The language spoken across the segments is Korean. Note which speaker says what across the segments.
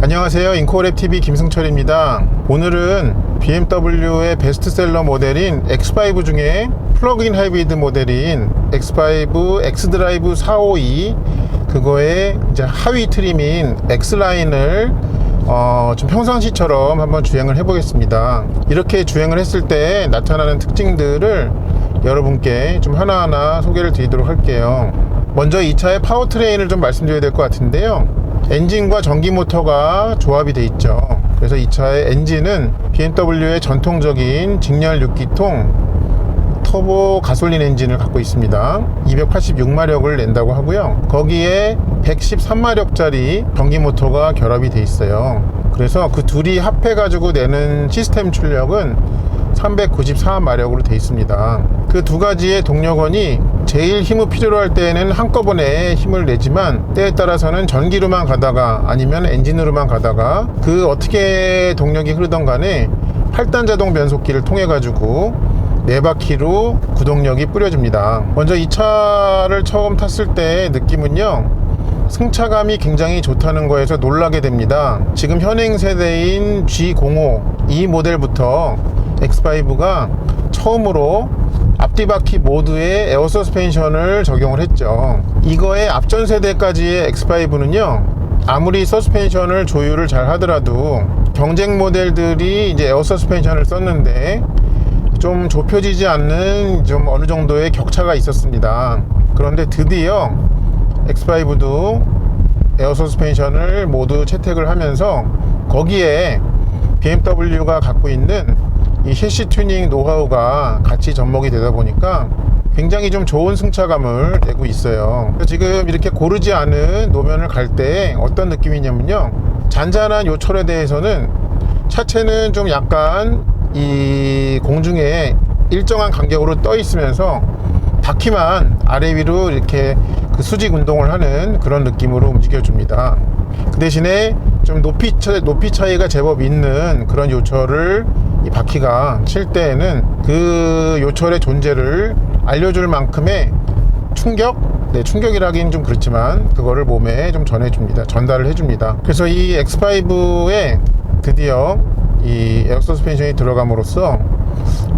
Speaker 1: 안녕하세요. 인코랩TV 김승철입니다. 오늘은 BMW의 베스트셀러 모델인 X5 중에 플러그인 하이브리드 모델인 X5 X드라이브 452 그거의 이제 하위 트림인 X라인을 좀 평상시처럼 한번 주행을 해보겠습니다. 이렇게 주행을 했을 때 나타나는 특징들을 여러분께 좀 하나하나 소개를 드리도록 할게요. 먼저 이 차의 파워트레인을 좀 말씀드려야 될 것 같은데요. 엔진과 전기 모터가 조합이 되어 있죠. 그래서 이 차의 엔진은 BMW의 전통적인 직렬 6기통 터보 가솔린 엔진을 갖고 있습니다. 286마력을 낸다고 하고요. 거기에 113마력짜리 전기 모터가 결합이 되어 있어요. 그래서 그 둘이 합해 가지고 내는 시스템 출력은 394마력으로 되어 있습니다. 그 두 가지의 동력원이 제일 힘을 필요로 할 때에는 한꺼번에 힘을 내지만 때에 따라서는 전기로만 가다가 아니면 엔진으로만 가다가 그 어떻게 동력이 흐르던 간에 8단 자동 변속기를 통해 가지고 4바퀴로 구동력이 뿌려집니다. 먼저 이 차를 처음 탔을 때 느낌은요, 승차감이 굉장히 좋다는 거에서 놀라게 됩니다. 지금 현행 세대인 G05 이 모델부터 X5가 처음으로 앞뒤 바퀴 모두에 에어 서스펜션을 적용을 했죠. 이거의 앞전 세대까지의 X5는요, 아무리 서스펜션을 조율을 잘 하더라도 경쟁 모델들이 이제 에어 서스펜션을 썼는데 좀 좁혀지지 않는 좀 어느 정도의 격차가 있었습니다. 그런데 드디어 X5도 에어 서스펜션을 모두 채택을 하면서 거기에 BMW가 갖고 있는 이 셰시 튜닝 노하우가 같이 접목이 되다 보니까 굉장히 좀 좋은 승차감을 내고 있어요. 지금 이렇게 고르지 않은 노면을 갈 때 어떤 느낌이냐면요, 잔잔한 요철에 대해서는 차체는 좀 약간 이 공중에 일정한 간격으로 떠 있으면서 바퀴만 아래 위로 이렇게 그 수직 운동을 하는 그런 느낌으로 움직여 줍니다. 그 대신에 좀 높이 차이가 제법 있는 그런 요철을 이 바퀴가 칠 때에는 그 요철의 존재를 알려줄 만큼의 충격이라기는 좀 그렇지만 그거를 몸에 좀 전달을 해줍니다. 그래서 이 X5에 드디어 이 에어 서스펜션이 들어감으로써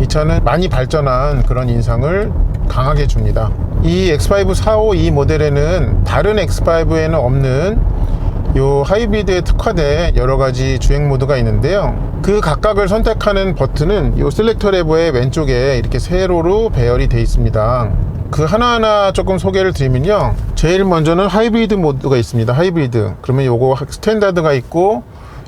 Speaker 1: 이 차는 많이 발전한 그런 인상을 강하게 줍니다. 이 X5 452 모델에는 다른 X5에는 없는 요 하이브리드에 특화된 여러가지 주행 모드가 있는데요, 그 각각을 선택하는 버튼은 요 셀렉터 레버의 왼쪽에 이렇게 세로로 배열이 되어 있습니다. 그 하나하나 조금 소개를 드리면요, 제일 먼저는 하이브리드 모드가 있습니다. 하이브리드 그러면 요거 스탠다드가 있고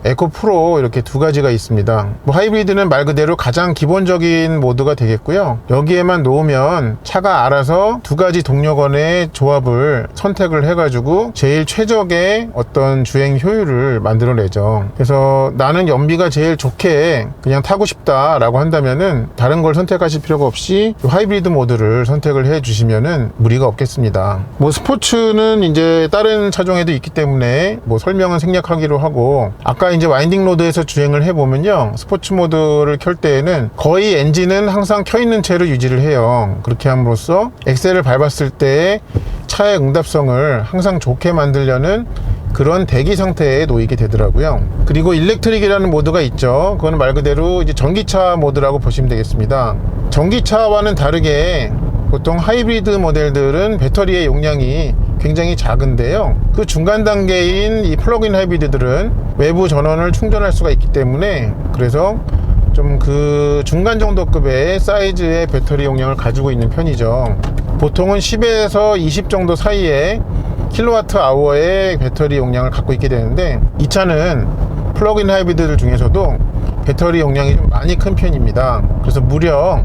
Speaker 1: 에코 프로 이렇게 두 가지가 있습니다. 하이브리드는 말 그대로 가장 기본적인 모드가 되겠고요. 여기에만 놓으면 차가 알아서 두 가지 동력원의 조합을 선택을 해가지고 제일 최적의 어떤 주행 효율을 만들어내죠. 그래서 나는 연비가 제일 좋게 그냥 타고 싶다 라고 한다면은 다른 걸 선택하실 필요가 없이 하이브리드 모드를 선택을 해 주시면은 무리가 없겠습니다. 스포츠는 이제 다른 차종에도 있기 때문에 설명은 생략하기로 하고, 아까 이제 와인딩 로드에서 주행을 해보면요, 스포츠 모드를 켤 때에는 거의 엔진은 항상 켜있는 채로 유지를 해요. 그렇게 함으로써 엑셀을 밟았을 때 차의 응답성을 항상 좋게 만들려는 그런 대기 상태에 놓이게 되더라고요. 그리고 일렉트릭이라는 모드가 있죠. 그거는 말 그대로 이제 전기차 모드라고 보시면 되겠습니다. 전기차와는 다르게 보통 하이브리드 모델들은 배터리의 용량이 굉장히 작은데요, 그 중간 단계인 이 플러그인 하이브리드들은 외부 전원을 충전할 수가 있기 때문에 그래서 좀 그 중간 정도 급의 사이즈의 배터리 용량을 가지고 있는 편이죠. 보통은 10에서 20 정도 사이의 킬로와트 아워의 배터리 용량을 갖고 있게 되는데, 이 차는 플러그인 하이브리드들 중에서도 배터리 용량이 좀 많이 큰 편입니다. 그래서 무려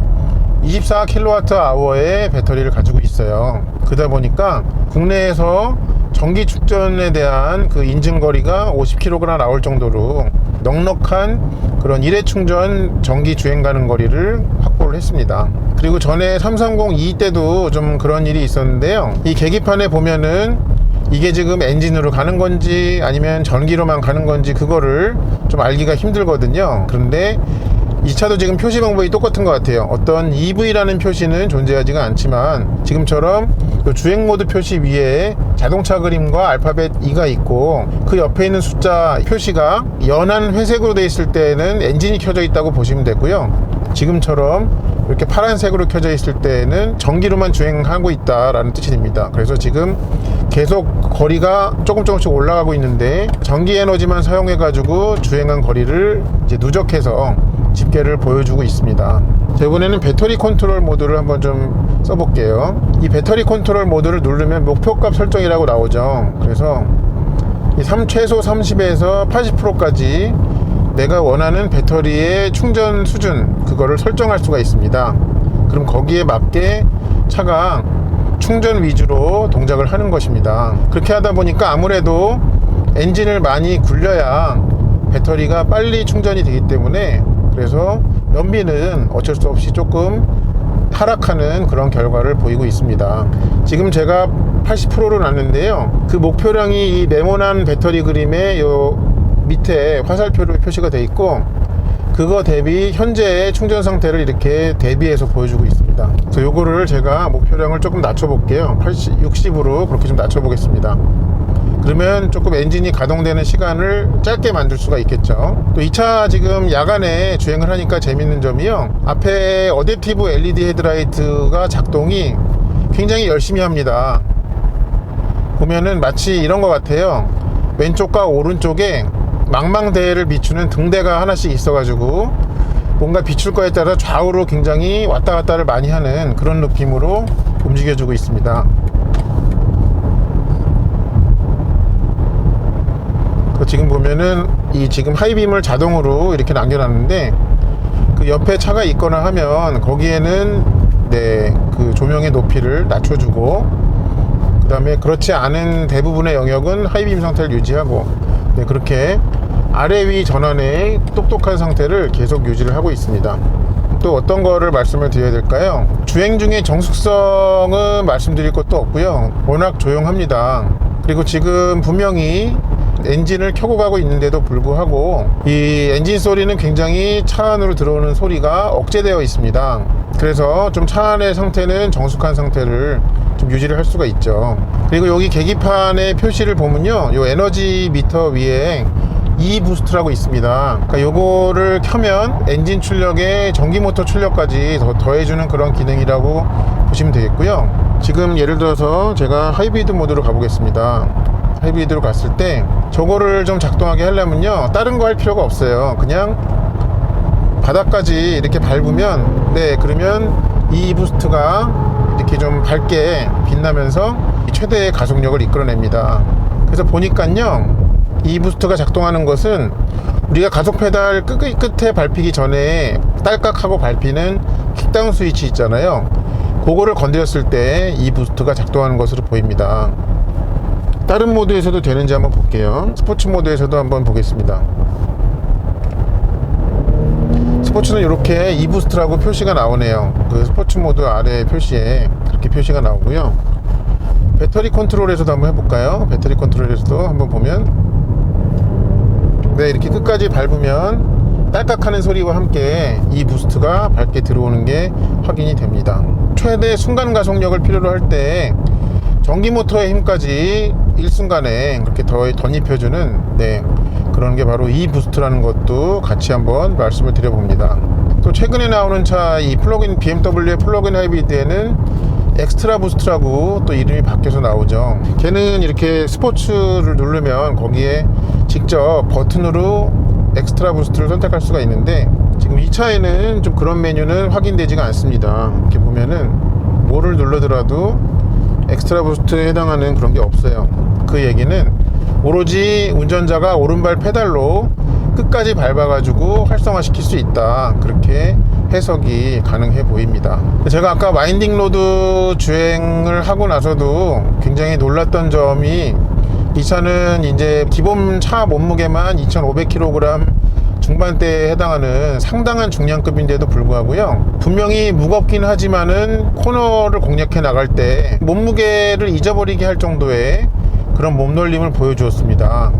Speaker 1: 24kWh의 배터리를 가지고 있어요. 그러다 보니까 국내에서 전기 충전에 대한 그 인증거리가 50km가 나올 정도로 넉넉한 그런 일회 충전 전기 주행 가능 거리를 확보를 했습니다. 그리고 전에 330E 때도 좀 그런 일이 있었는데요, 이 계기판에 보면은 이게 지금 엔진으로 가는 건지 아니면 전기로만 가는 건지 그거를 좀 알기가 힘들거든요. 그런데 이 차도 지금 표시 방법이 똑같은 것 같아요. 어떤 EV라는 표시는 존재하지가 않지만 지금처럼 주행 모드 표시 위에 자동차 그림과 알파벳 E가 있고 그 옆에 있는 숫자 표시가 연한 회색으로 되어 있을 때는 엔진이 켜져 있다고 보시면 되고요. 지금처럼 이렇게 파란색으로 켜져 있을 때는 전기로만 주행하고 있다라는 뜻이 됩니다. 그래서 지금 계속 거리가 조금씩 올라가고 있는데 전기 에너지만 사용해 가지고 주행한 거리를 이제 누적해서 집계를 보여주고 있습니다. 자, 이번에는 배터리 컨트롤 모드를 한번 좀 써볼게요. 이 배터리 컨트롤 모드를 누르면 목표값 설정이라고 나오죠. 그래서 이 최소 30에서 80%까지 내가 원하는 배터리의 충전 수준 그거를 설정할 수가 있습니다. 그럼 거기에 맞게 차가 충전 위주로 동작을 하는 것입니다. 그렇게 하다 보니까 아무래도 엔진을 많이 굴려야 배터리가 빨리 충전이 되기 때문에 그래서 연비는 어쩔 수 없이 조금 하락하는 그런 결과를 보이고 있습니다. 지금 제가 80%로 놨는데요. 그 목표량이 이 네모난 배터리 그림에 요 밑에 화살표로 표시가 되어 있고 그거 대비 현재의 충전 상태를 이렇게 대비해서 보여주고 있습니다. 그래서 요거를 제가 목표량을 조금 낮춰 볼게요. 60으로 그렇게 좀 낮춰 보겠습니다. 그러면 조금 엔진이 가동되는 시간을 짧게 만들 수가 있겠죠. 또 이 차 지금 야간에 주행을 하니까 재밌는 점이요, 앞에 어댑티브 LED 헤드라이트가 작동이 굉장히 열심히 합니다. 보면은 마치 이런 것 같아요. 왼쪽과 오른쪽에 망망대해를 비추는 등대가 하나씩 있어가지고 뭔가 비출 거에 따라 좌우로 굉장히 왔다 갔다를 많이 하는 그런 느낌으로 움직여주고 있습니다. 지금 보면은 이 지금 하이빔을 자동으로 이렇게 남겨놨는데 그 옆에 차가 있거나 하면 거기에는 그 조명의 높이를 낮춰주고 그 다음에 그렇지 않은 대부분의 영역은 하이빔 상태를 유지하고 그렇게 아래 위 전환의 똑똑한 상태를 계속 유지를 하고 있습니다. 또 어떤 거를 말씀을 드려야 될까요? 주행 중에 정숙성은 말씀드릴 것도 없고요, 워낙 조용합니다. 그리고 지금 분명히 엔진을 켜고 가고 있는데도 불구하고 이 엔진 소리는 굉장히 차 안으로 들어오는 소리가 억제되어 있습니다. 그래서 좀 차 안의 상태는 정숙한 상태를 좀 유지를 할 수가 있죠. 그리고 여기 계기판의 표시를 보면요, 요 에너지 미터 위에 E 부스트라고 있습니다. 그러니까 요거를 켜면 엔진 출력에 전기 모터 출력까지 더해주는 그런 기능이라고 보시면 되겠고요. 지금 예를 들어서 제가 하이브리드 모드로 가보겠습니다. 하이브리드로 갔을 때 저거를 좀 작동하게 하려면요, 다른 거 할 필요가 없어요. 그냥 바닥까지 이렇게 밟으면 그러면 이 부스트가 이렇게 좀 밝게 빛나면서 최대의 가속력을 이끌어냅니다. 그래서 보니까요, 이 부스트가 작동하는 것은 우리가 가속 페달 끝에 밟히기 전에 딸깍하고 밟히는 킥다운 스위치 있잖아요. 그거를 건드렸을 때 이 부스트가 작동하는 것으로 보입니다. 다른 모드에서도 되는지 한번 볼게요. 스포츠 모드에서도 한번 보겠습니다. 스포츠는 이렇게 e부스트라고 표시가 나오네요. 그 스포츠 모드 아래 표시에 그렇게 표시가 나오고요. 배터리 컨트롤에서도 한번 해볼까요? 배터리 컨트롤에서도 한번 보면 이렇게 끝까지 밟으면 딸깍하는 소리와 함께 이 부스트가 밝게 들어오는 게 확인이 됩니다. 최대 순간 가속력을 필요로 할 때 전기 모터의 힘까지 일순간에 그렇게 덧입혀주는 그런 게 바로 이 부스트라는 것도 같이 한번 말씀을 드려봅니다. 또 최근에 나오는 차 이 BMW의 플러그인 하이브리드에는 엑스트라 부스트라고 또 이름이 바뀌어서 나오죠. 걔는 이렇게 스포츠를 누르면 거기에 직접 버튼으로 엑스트라 부스트를 선택할 수가 있는데 지금 이 차에는 좀 그런 메뉴는 확인되지가 않습니다. 이렇게 보면은 뭐를 눌러더라도 엑스트라 부스트에 해당하는 그런 게 없어요. 그 얘기는 오로지 운전자가 오른발 페달로 끝까지 밟아가지고 활성화시킬 수 있다, 그렇게 해석이 가능해 보입니다. 제가 아까 와인딩 로드 주행을 하고 나서도 굉장히 놀랐던 점이, 이 차는 이제 기본 차 몸무게만 2500kg 중반대에 해당하는 상당한 중량급인데도 불구하고요, 분명히 무겁긴 하지만은 코너를 공략해 나갈 때 몸무게를 잊어버리게 할 정도의 그런 몸놀림을 보여주었습니다.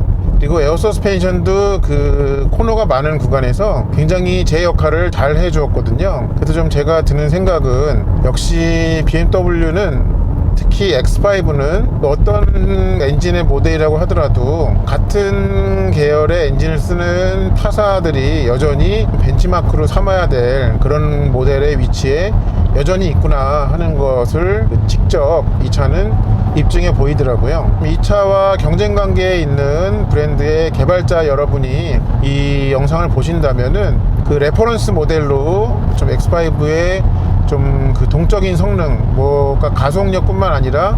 Speaker 1: 그리고 에어 서스펜션도 그 코너가 많은 구간에서 굉장히 제 역할을 잘 해주었거든요. 그래서 좀 제가 드는 생각은 역시 BMW는 특히 X5는 어떤 엔진의 모델이라고 하더라도 같은 계열의 엔진을 쓰는 타사들이 여전히 벤치마크로 삼아야 될 그런 모델의 위치에 여전히 있구나 하는 것을 직접 이 차는 입증해 보이더라고요. 이 차와 경쟁 관계에 있는 브랜드의 개발자 여러분이 이 영상을 보신다면은 그 레퍼런스 모델로 좀 X5의 좀 그 동적인 성능, 그러니까 가속력뿐만 아니라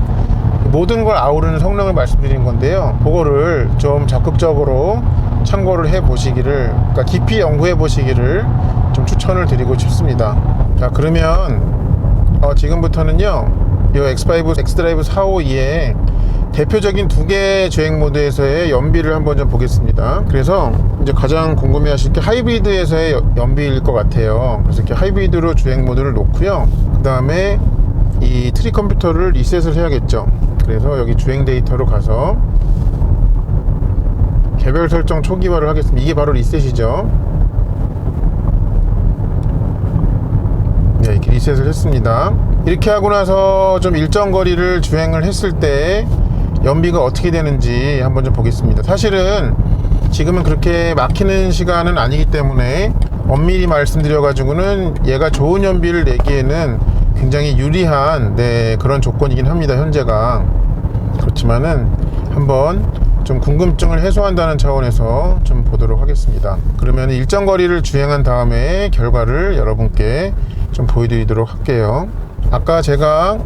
Speaker 1: 모든 걸 아우르는 성능을 말씀드린 건데요. 그거를 좀 적극적으로 참고를 해 보시기를, 그러니까 깊이 연구해 보시기를 좀 추천을 드리고 싶습니다. 자, 그러면 지금부터는요, 이 X5 X드라이브 452의 대표적인 두 개 주행 모드에서의 연비를 한번 좀 보겠습니다. 그래서 이제 가장 궁금해 하실 게 하이브리드에서의 연비일 것 같아요. 그래서 이렇게 하이브리드로 주행 모드를 놓고요. 그 다음에 이 트리 컴퓨터를 리셋을 해야겠죠. 그래서 여기 주행 데이터로 가서 개별 설정 초기화를 하겠습니다. 이게 바로 리셋이죠. 네, 이렇게 리셋을 했습니다. 이렇게 하고 나서 좀 일정 거리를 주행을 했을 때 연비가 어떻게 되는지 한번 좀 보겠습니다. 사실은 지금은 그렇게 막히는 시간은 아니기 때문에 엄밀히 말씀드려 가지고는 얘가 좋은 연비를 내기에는 굉장히 유리한 그런 조건이긴 합니다. 현재가. 그렇지만은 한번 좀 궁금증을 해소한다는 차원에서 좀 보도록 하겠습니다. 그러면 일정 거리를 주행한 다음에 결과를 여러분께 좀 보여드리도록 할게요. 아까 제가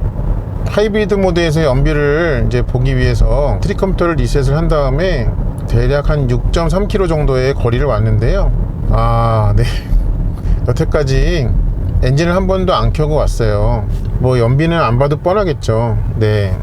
Speaker 1: 하이브리드 모드에서의 연비를 이제 보기 위해서 트리 컴퓨터를 리셋을 한 다음에 대략 한 6.3km 정도의 거리를 왔는데요. 네. 여태까지 엔진을 한 번도 안 켜고 왔어요. 뭐 연비는 안 봐도 뻔하겠죠. 네.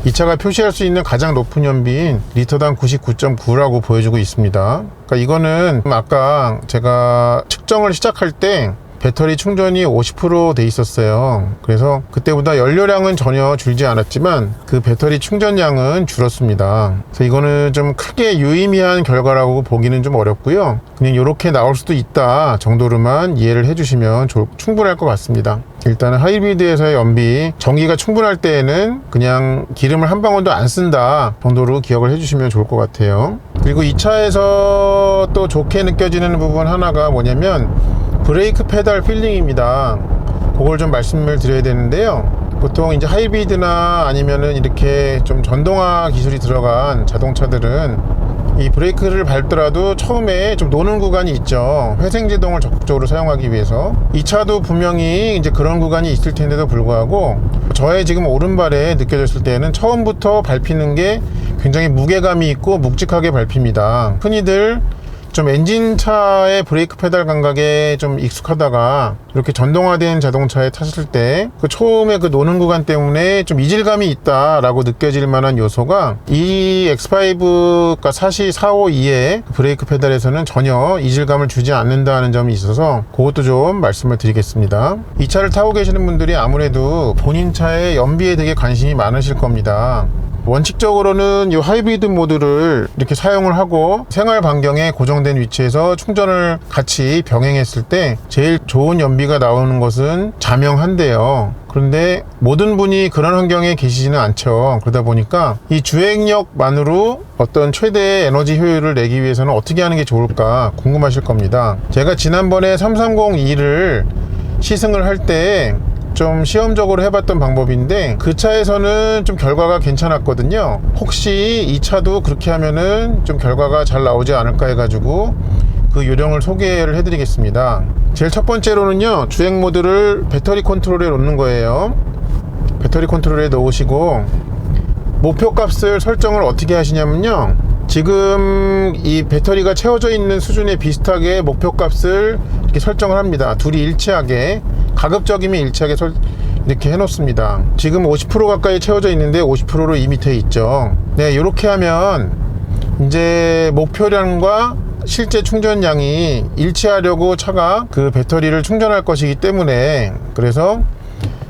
Speaker 1: 이 차가 표시할 수 있는 가장 높은 연비인 리터당 99.9라고 보여주고 있습니다. 그러니까 이거는 아까 제가 측정을 시작할 때 배터리 충전이 50% 돼 있었어요. 그래서 그때보다 연료량은 전혀 줄지 않았지만 그 배터리 충전량은 줄었습니다. 그래서 이거는 좀 크게 유의미한 결과라고 보기는 좀 어렵고요. 그냥 이렇게 나올 수도 있다 정도로만 이해를 해주시면 충분할 것 같습니다. 일단은 하이브리드에서의 연비, 전기가 충분할 때에는 그냥 기름을 한 방울도 안 쓴다 정도로 기억을 해주시면 좋을 것 같아요. 그리고 이 차에서 또 좋게 느껴지는 부분 하나가 뭐냐면 브레이크 페달 필링입니다. 그걸 좀 말씀을 드려야 되는데요. 보통 이제 하이브리드나 아니면은 이렇게 좀 전동화 기술이 들어간 자동차들은 이 브레이크를 밟더라도 처음에 좀 노는 구간이 있죠. 회생제동을 적극적으로 사용하기 위해서. 이 차도 분명히 이제 그런 구간이 있을 텐데도 불구하고 저의 지금 오른발에 느껴졌을 때는 처음부터 밟히는 게 굉장히 무게감이 있고 묵직하게 밟힙니다. 흔히들 좀 엔진차의 브레이크 페달 감각에 좀 익숙하다가 이렇게 전동화된 자동차에 탔을 때 그 처음에 그 노는 구간 때문에 좀 이질감이 있다라고 느껴질 만한 요소가 이 X5가 452의 브레이크 페달에서는 전혀 이질감을 주지 않는다는 점이 있어서 그것도 좀 말씀을 드리겠습니다. 이 차를 타고 계시는 분들이 아무래도 본인 차의 연비에 되게 관심이 많으실 겁니다. 원칙적으로는 이 하이브리드 모드를 이렇게 사용을 하고 생활 반경에 고정된 위치에서 충전을 같이 병행했을 때 제일 좋은 연비가 나오는 것은 자명한데요. 그런데 모든 분이 그런 환경에 계시지는 않죠. 그러다 보니까 이 주행력만으로 어떤 최대의 에너지 효율을 내기 위해서는 어떻게 하는 게 좋을까 궁금하실 겁니다. 제가 지난번에 330E를 시승을 할 때 좀 시험적으로 해봤던 방법인데 그 차에서는 좀 결과가 괜찮았거든요. 혹시 이 차도 그렇게 하면은 좀 결과가 잘 나오지 않을까 해가지고 그 요령을 소개를 해드리겠습니다. 제일 첫 번째로는요, 주행 모드를 배터리 컨트롤에 놓는 거예요. 배터리 컨트롤에 놓으시고 목표 값을 설정을 어떻게 하시냐면요, 지금 이 배터리가 채워져 있는 수준에 비슷하게 목표 값을 이렇게 설정을 합니다. 둘이 일치하게, 가급적이면 일치하게 이렇게 해 놓습니다. 지금 50% 가까이 채워져 있는데 50%로 이 밑에 있죠. 네, 이렇게 하면 이제 목표량과 실제 충전량이 일치하려고 차가 그 배터리를 충전할 것이기 때문에, 그래서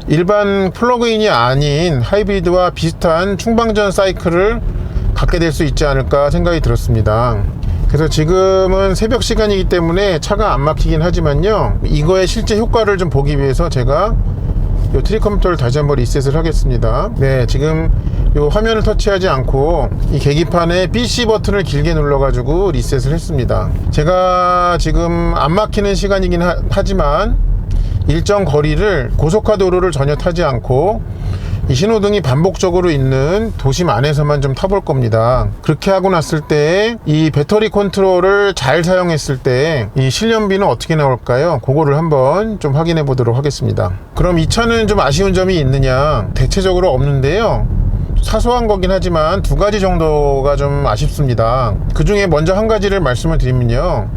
Speaker 1: 일반 플러그인이 아닌 하이브리드와 비슷한 충방전 사이클을 갖게 될 수 있지 않을까 생각이 들었습니다. 그래서 지금은 새벽 시간이기 때문에 차가 안 막히긴 하지만요, 이거의 실제 효과를 좀 보기 위해서 제가 이 트립 컴퓨터를 다시 한번 리셋을 하겠습니다. 네, 지금 이 화면을 터치하지 않고 이 계기판에 PC 버튼을 길게 눌러 가지고 리셋을 했습니다. 제가 지금 안 막히는 시간이긴 하지만 일정 거리를 고속화 도로를 전혀 타지 않고 이 신호등이 반복적으로 있는 도심 안에서만 좀 타볼 겁니다. 그렇게 하고 났을 때 이 배터리 컨트롤을 잘 사용했을 때 이 실연비는 어떻게 나올까요? 그거를 한번 좀 확인해 보도록 하겠습니다. 그럼 이 차는 좀 아쉬운 점이 있느냐? 대체적으로 없는데요, 사소한 거긴 하지만 두 가지 정도가 좀 아쉽습니다. 그 중에 먼저 한 가지를 말씀을 드리면요,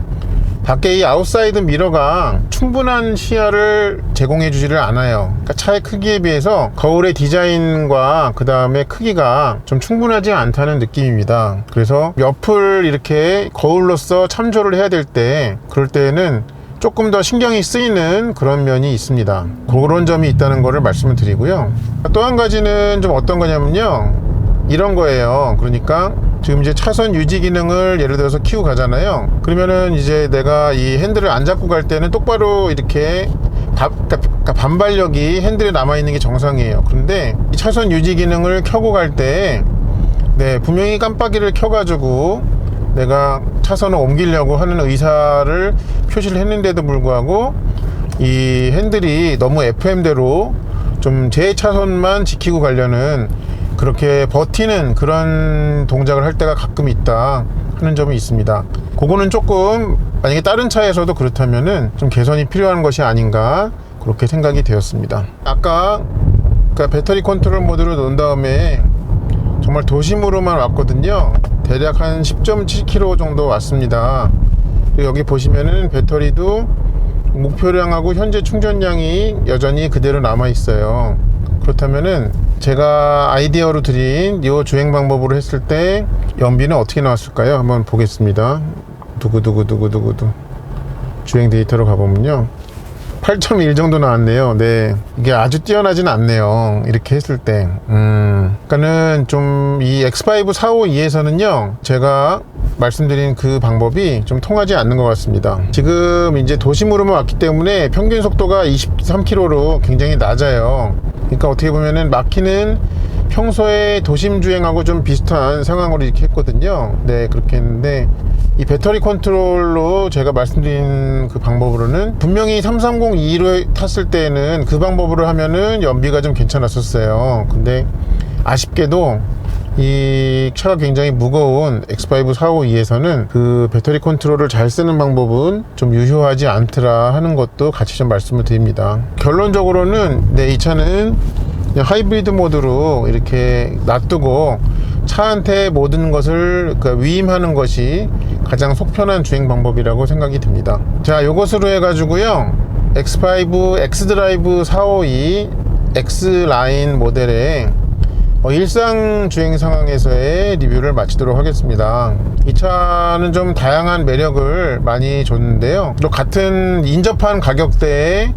Speaker 1: 밖에 이 아웃사이드 미러가 충분한 시야를 제공해 주지를 않아요. 그러니까 차의 크기에 비해서 거울의 디자인과 그 다음에 크기가 좀 충분하지 않다는 느낌입니다. 그래서 옆을 이렇게 거울로서 참조를 해야 될 때, 그럴 때는 조금 더 신경이 쓰이는 그런 면이 있습니다. 그런 점이 있다는 거를 말씀을 드리고요. 또 한 가지는 좀 어떤 거냐면요, 이런 거예요. 그러니까 지금 이제 차선 유지 기능을 예를 들어서 키우고 가잖아요. 그러면은 이제 내가 이 핸들을 안 잡고 갈 때는 똑바로 이렇게 그러니까 반발력이 핸들에 남아있는 게 정상이에요. 그런데 이 차선 유지 기능을 켜고 갈 때, 네, 분명히 깜빡이를 켜가지고 내가 차선을 옮기려고 하는 의사를 표시를 했는데도 불구하고 이 핸들이 너무 FM대로 좀 제 차선만 지키고 가려는, 그렇게 버티는 그런 동작을 할 때가 가끔 있다 하는 점이 있습니다. 그거는 조금, 만약에 다른 차에서도 그렇다면은 좀 개선이 필요한 것이 아닌가, 그렇게 생각이 되었습니다. 아까 그러니까 배터리 컨트롤 모드로 놓은 다음에 정말 도심으로만 왔거든요. 대략 한 10.7km 정도 왔습니다. 여기 보시면은 배터리도 목표량하고 현재 충전량이 여전히 그대로 남아 있어요. 그렇다면은 제가 아이디어로 드린 이 주행 방법으로 했을 때 연비는 어떻게 나왔을까요? 한번 보겠습니다. 두구두구두구두구두 주행 데이터로 가보면요, 8.1 정도 나왔네요. 네, 이게 아주 뛰어나진 않네요, 이렇게 했을 때. 그러니까는 좀 이 X5 452에서는요 제가 말씀드린 그 방법이 좀 통하지 않는 것 같습니다. 지금 이제 도심으로만 왔기 때문에 평균 속도가 23km로 굉장히 낮아요. 그러니까 어떻게 보면은 막히는 평소에 도심 주행하고 좀 비슷한 상황으로 이렇게 했거든요. 네, 그렇게 했는데 이 배터리 컨트롤로 제가 말씀드린 그 방법으로는 분명히 330e로 탔을 때는 그 방법으로 하면은 연비가 좀 괜찮았었어요. 근데 아쉽게도 이 차가 굉장히 무거운 X5 452에서는 그 배터리 컨트롤을 잘 쓰는 방법은 좀 유효하지 않더라 하는 것도 같이 좀 말씀을 드립니다. 결론적으로는 네, 이 차는 그냥 하이브리드 모드로 이렇게 놔두고 차한테 모든 것을 위임하는 것이 가장 속편한 주행 방법이라고 생각이 듭니다. 자, 요것으로 해가지고요, X5 X드라이브 452 X라인 모델의 일상 주행 상황에서의 리뷰를 마치도록 하겠습니다. 이 차는 좀 다양한 매력을 많이 줬는데요, 또 같은 인접한 가격대에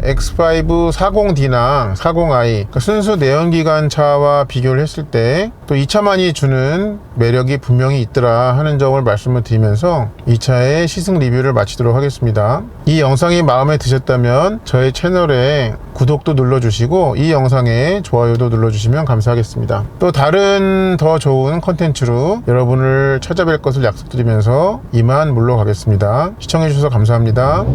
Speaker 1: X5 40D나 40i, 그러니까 순수 내연기관 차와 비교를 했을 때 또 이 차만이 주는 매력이 분명히 있더라 하는 점을 말씀을 드리면서 이 차의 시승 리뷰를 마치도록 하겠습니다. 이 영상이 마음에 드셨다면 저희 채널에 구독도 눌러주시고 이 영상에 좋아요도 눌러주시면 감사하겠습니다. 또 다른 더 좋은 컨텐츠로 여러분을 찾아뵐 것을 약속드리면서 이만 물러가겠습니다. 시청해주셔서 감사합니다.